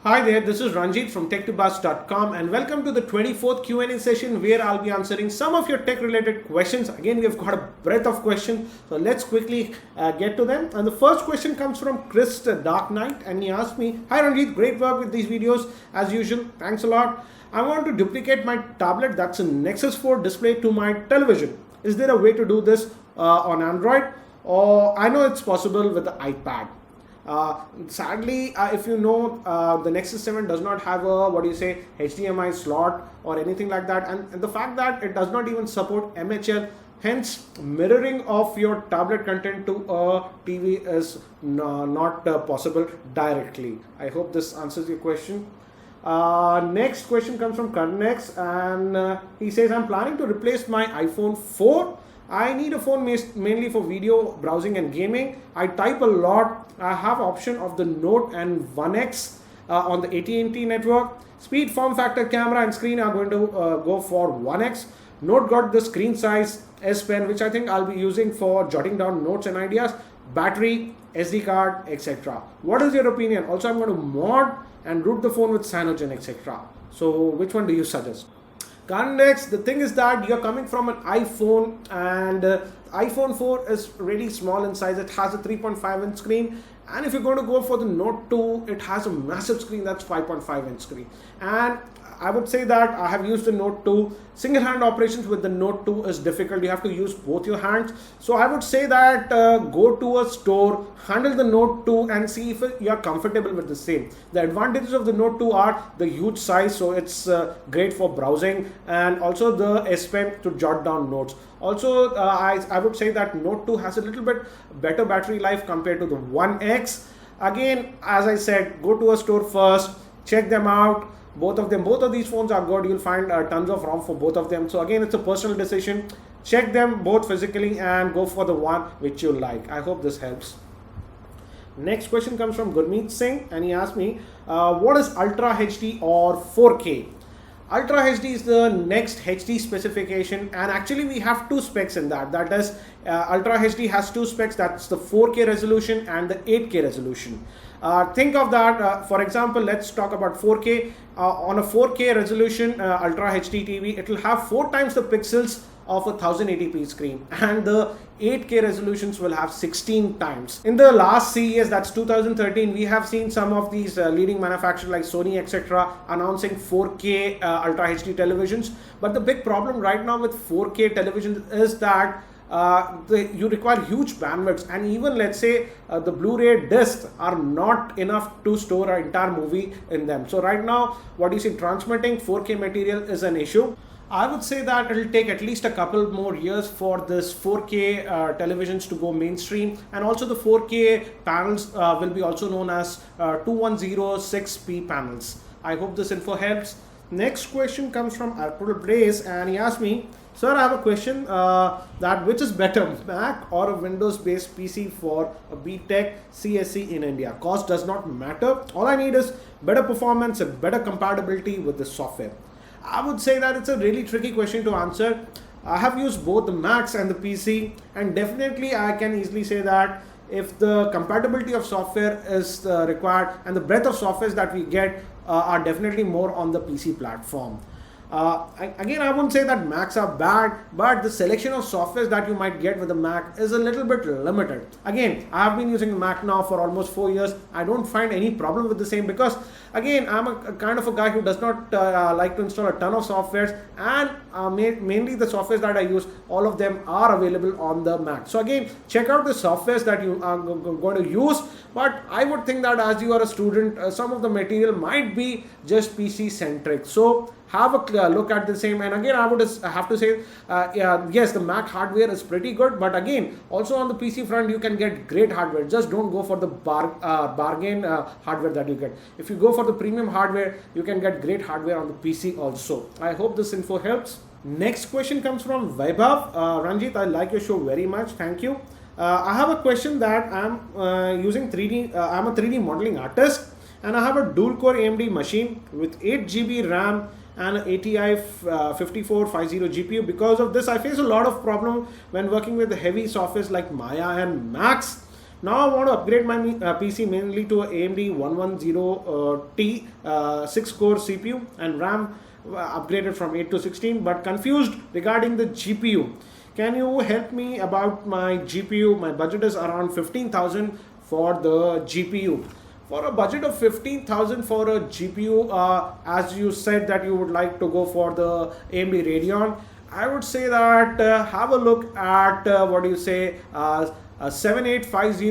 Hi there, this is Ranjit from tech2buzz.com and welcome to the 24th Q&A session where I'll be answering some of your tech related questions. Again, we've got a breadth of questions, so let's quickly get to them. And the first question comes from Chris Dark Knight and he asked me, Hi Ranjit, great work with these videos as usual, thanks a lot. I want to duplicate my tablet that's a Nexus 4 display to my television. Is there a way to do this on Android? Or I know it's possible with the iPad. Sadly, if you know, the Nexus 7 does not have a HDMI slot or anything like that, and the fact that it does not even support MHL, hence mirroring of your tablet content to a TV is not possible directly. I hope this answers your question. Next question comes from Karnex and he says, I'm planning to replace my iPhone 4. I need a phone mainly for video browsing and gaming. I type a lot. I have option of the Note and 1X on the AT&T network. Speed, form factor, camera and screen are going to go for 1X. Note got the screen size S Pen, which I think I'll be using for jotting down notes and ideas. Battery, SD card, etc. What is your opinion? Also, I'm going to mod and root the phone with Cyanogen, etc. So which one do you suggest? Next, the thing is that you're coming from an iPhone and iPhone 4 is really small in size. It has a 3.5 inch screen, and if you're going to go for the Note 2, it has a massive screen that's 5.5 inch screen. And I would say that I have used the Note 2. Single hand operations with the Note 2 is difficult. You have to use both your hands. So I would say that go to a store, handle the Note 2 and see if you are comfortable with the same. The advantages of the Note 2 are the huge size, so it's great for browsing, and also the S Pen to jot down notes. Also, I would say that Note 2 has a little bit better battery life compared to the 1X. Again, as I said, go to a store first, check them out. Both of these phones are good. You'll find tons of ROM for both of them. So again, it's a personal decision. Check them both physically and go for the one which you like. I hope this helps. Next question comes from Gurmeet Singh and he asked me, what is Ultra HD or 4K? Ultra HD is the next HD specification, and actually we have two specs in that. That is, Ultra HD has two specs. That's the 4K resolution and the 8K resolution. Think of that, for example, let's talk about 4K. On a 4K resolution Ultra HD TV, it will have 4 times the pixels of a 1080p screen, and the 8K resolutions will have 16 times. In the last CES, that's 2013, we have seen some of these leading manufacturers like Sony, etc. announcing 4K Ultra HD televisions. But the big problem right now with 4K televisions is that you require huge bandwidths, and even let's say the Blu-ray discs are not enough to store an entire movie in them. So right now, what you see, transmitting 4K material is an issue. I would say that it will take at least a couple more years for this 4K televisions to go mainstream, and also the 4K panels will be also known as 2106p panels. I hope this info helps. Next question comes from Arpul Blaze and he asked me, Sir, I have a question that which is better, Mac or a Windows-based PC for a BTech CSE in India? Cost does not matter. All I need is better performance and better compatibility with the software. I would say that it's a really tricky question to answer. I have used both the Macs and the PC, and definitely I can easily say that if the compatibility of software is required and the breadth of softwares that we get are definitely more on the PC platform. Again, I wouldn't say that Macs are bad, but the selection of softwares that you might get with the Mac is a little bit limited. Again, I have been using the Mac now for almost 4 years. I don't find any problem with the same because, again, I'm a kind of a guy who does not like to install a ton of softwares, and mainly the softwares that I use, all of them are available on the Mac. So again, check out the softwares that you are going to use, but I would think that as you are a student, some of the material might be just PC centric. So have a look at the same. And again, I would have to say, yes, the Mac hardware is pretty good, but again, also on the PC front, you can get great hardware. Just don't go for the bargain hardware that you get. If you go for the premium hardware, you can get great hardware on the PC also. I hope this info helps. Next question comes from Vaibhav. Ranjit, I like your show very much. Thank you. I have a question that I'm using 3D. I'm a 3D modeling artist, and I have a dual-core AMD machine with 8 GB RAM and ATI 5450 GPU. Because of this, I face a lot of problem when working with the heavy softwares like Maya and Max. Now I want to upgrade my PC mainly to a AMD 110T 6-core CPU and RAM upgraded from 8 to 16, but confused regarding the GPU. Can you help me about my GPU? My budget is around 15,000 for the GPU. For a budget of 15,000 for a GPU, as you said that you would like to go for the AMD Radeon, I would say that have a look at 7850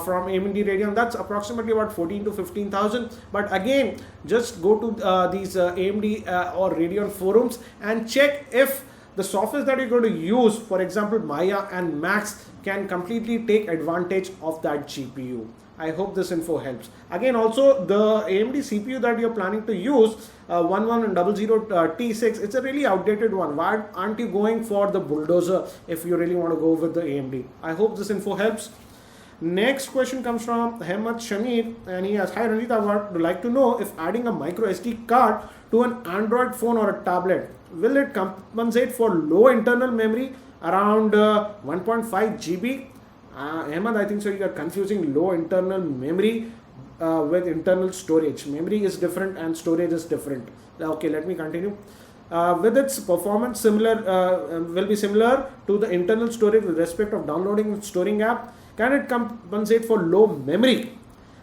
from AMD Radeon. That's approximately about 14 to 15,000. But again, just go to these AMD or Radeon forums and check if the software that you're going to use, for example Maya and Max, can completely take advantage of that GPU. I hope this info helps. Again, also the AMD CPU that you're planning to use, 1100T6, it's a really outdated one. Why aren't you going for the bulldozer if you really want to go with the AMD? I hope this info helps. Next question comes from Hemant Shamir, and he asks, hi Ranjit, I would like to know if adding a micro SD card to an Android phone or a tablet, will it compensate for low internal memory around 1.5 GB? Ahmad, I think so you are confusing low internal memory with internal storage. Memory is different and storage is different. Okay, let me continue. With its performance will be similar to the internal storage with respect of downloading and storing app. Can it compensate for low memory?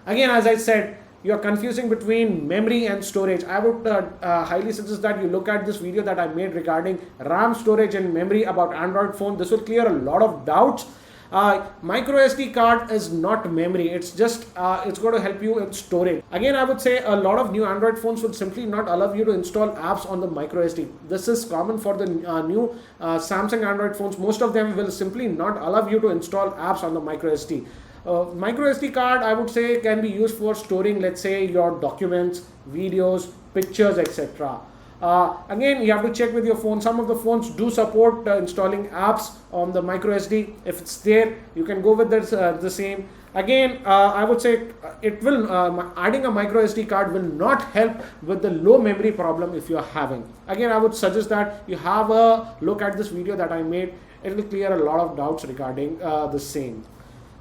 Again, as I said, you are confusing between memory and storage. I would highly suggest that you look at this video that I made regarding RAM storage and memory about Android phone. This will clear a lot of doubts. Micro SD card is not memory. It's just it's going to help you in storage. Again, I would say a lot of new Android phones will simply not allow you to install apps on the micro SD. This is common for the new Samsung Android phones. Most of them will simply not allow you to install apps on the micro SD. Micro SD card, I would say, can be used for storing, let's say, your documents, videos, pictures, etc. Again, you have to check with your phone. Some of the phones do support installing apps on the micro SD. If it's there, you can go with this, the same. Again, I would say it will adding a micro SD card will not help with the low memory problem if you are having. Again, I would suggest that you have a look at this video that I made. It will clear a lot of doubts regarding the same.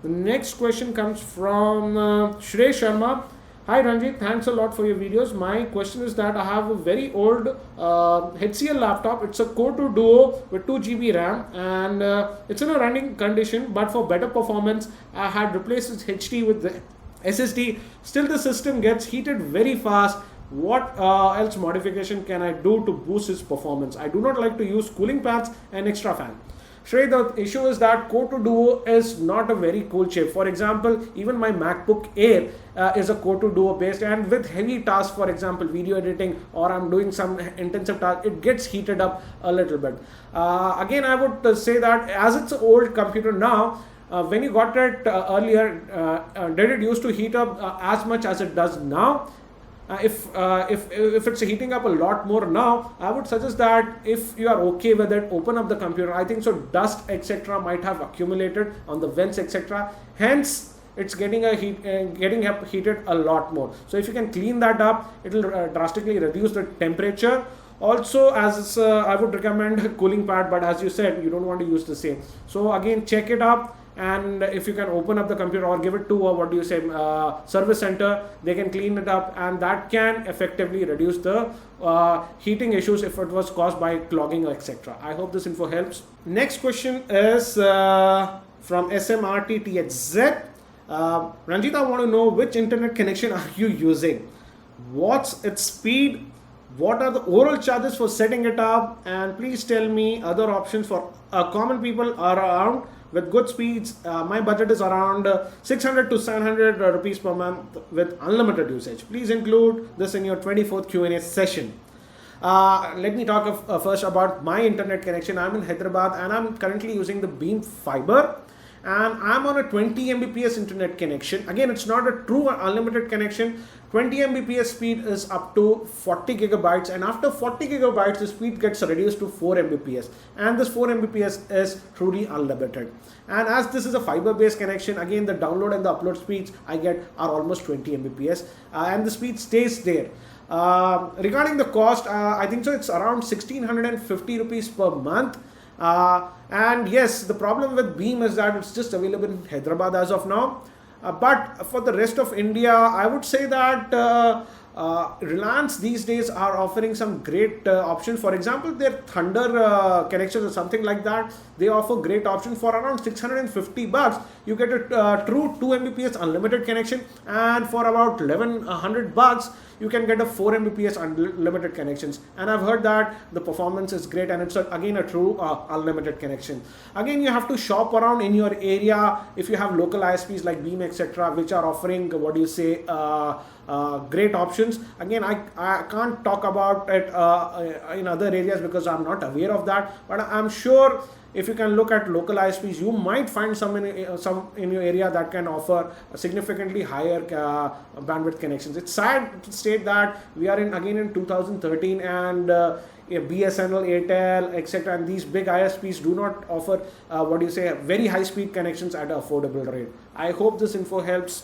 The next question comes from Shrey Sharma. Hi Ranjit, thanks a lot for your videos. My question is that I have a very old HCL laptop. It's a Core 2 Duo with 2 GB RAM and it's in a running condition, but for better performance, I had replaced its HT with the SSD. Still the system gets heated very fast. What else modification can I do to boost its performance? I do not like to use cooling fans and extra fan. Shrey, the issue is that Core 2 Duo is not a very cool chip. For example, even my MacBook Air is a Core 2 Duo based, and with heavy tasks, for example, video editing, or I'm doing some intensive tasks, it gets heated up a little bit. Again, I would say that as it's an old computer now, when you got it earlier, did it used to heat up as much as it does now? If it's heating up a lot more now, I would suggest that if you are okay with it, open up the computer. I think so dust etc. might have accumulated on the vents etc. Hence, it's getting heated a lot more. So if you can clean that up, it will drastically reduce the temperature. Also, as I would recommend a cooling pad, but as you said, you don't want to use the same. So again, check it up. And if you can open up the computer or give it to a service center, they can clean it up, and that can effectively reduce the heating issues if it was caused by clogging etc. I hope this info helps. Next question is from SMRTTHZ. Ranjit, I want to know which internet connection are you using? What's its speed? What are the overall charges for setting it up? And please tell me other options for common people around with good speeds. My budget is around 600 to 700 rupees per month with unlimited usage. Please include this in your 24th Q&A session. Let me talk first about my internet connection. I'm in Hyderabad and I'm currently using the Beam Fiber. And I'm on a 20 Mbps internet connection. Again, it's not a true unlimited connection. 20 Mbps speed is up to 40 gigabytes, and after 40 gigabytes the speed gets reduced to 4 Mbps, and this 4 Mbps is truly unlimited. And as this is a fiber based connection, again the download and the upload speeds I get are almost 20 Mbps, and the speed stays there. Regarding the cost, I think so it's around 1650 rupees per month. And yes, the problem with Beam is that it's just available in Hyderabad as of now. But for the rest of India, I would say that Reliance these days are offering some great options. For example, their Thunder connections or something like that, they offer great options for around 650 bucks. You get a true 2 Mbps unlimited connection, and for about 1100 bucks, you can get a 4 Mbps unlimited connections. And I've heard that the performance is great, and it's again a true unlimited connection. Again, you have to shop around in your area if you have local ISPs like Beam, etc., which are offering great options. Again, I can't talk about it in other areas because I'm not aware of that, but I'm sure if you can look at local ISPs, you might find some in your area that can offer significantly higher bandwidth connections. It's sad to state that we are in 2013, and BSNL, Airtel, etc., and these big ISPs do not offer very high speed connections at an affordable rate. I hope this info helps.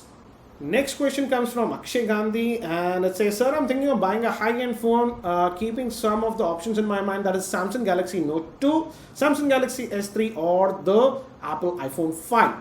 Next question comes from Akshay Gandhi, and it says, sir, I'm thinking of buying a high-end phone, keeping some of the options in my mind, that is Samsung Galaxy Note 2, Samsung Galaxy S3, or the Apple iPhone 5.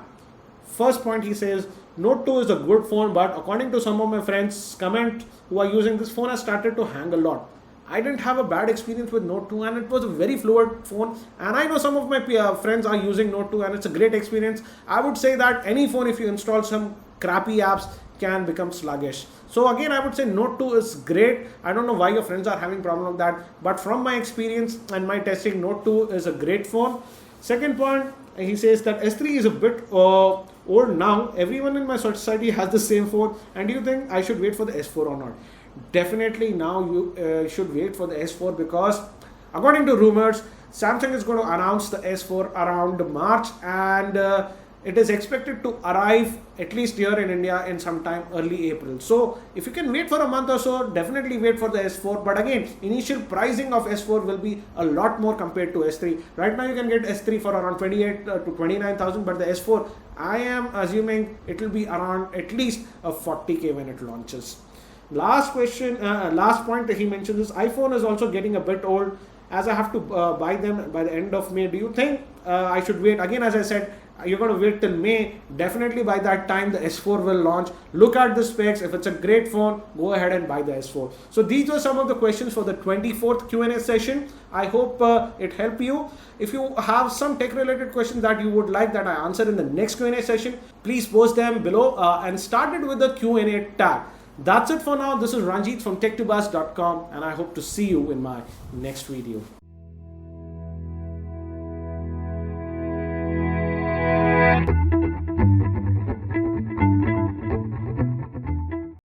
First point, he says, Note 2 is a good phone, but according to some of my friends comment who are using this phone, has started to hang a lot. I didn't have a bad experience with Note 2, and it was a very fluid phone, and I know some of my friends are using Note 2 and it's a great experience. I would say that any phone, if you install some crappy apps, can become sluggish. So again, I would say Note 2 is great. I don't know why your friends are having problem with that, but from my experience and my testing, Note 2 is a great phone. Second point, he says that S3 is a bit old now. Everyone in my society has the same phone, and do you think I should wait for the S4 or not? Definitely now you should wait for the S4, because according to rumors, Samsung is going to announce the S4 around March, and it is expected to arrive at least here in India in sometime early April. So if you can wait for a month or so, definitely wait for the S4. But again, initial pricing of S4 will be a lot more compared to S3. Right now you can get S3 for around 28 to 29,000, but the S4, I am assuming it will be around at least a 40k when it launches. Last point that he mentions is iPhone is also getting a bit old, as I have to buy them by the end of May. Do you think I should wait? Again, as I said, you're going to wait till May. Definitely by that time the S4 will launch. Look at the specs. If it's a great phone, go ahead and buy the S4. So these are some of the questions for the 24th Q&A session. I hope it helped you. If you have some tech related questions that you would like that I answer in the next Q&A session, please post them below and start it with the Q&A tag. That's it for now. This is Ranjit from tech2buzz.com, and I hope to see you in my next video.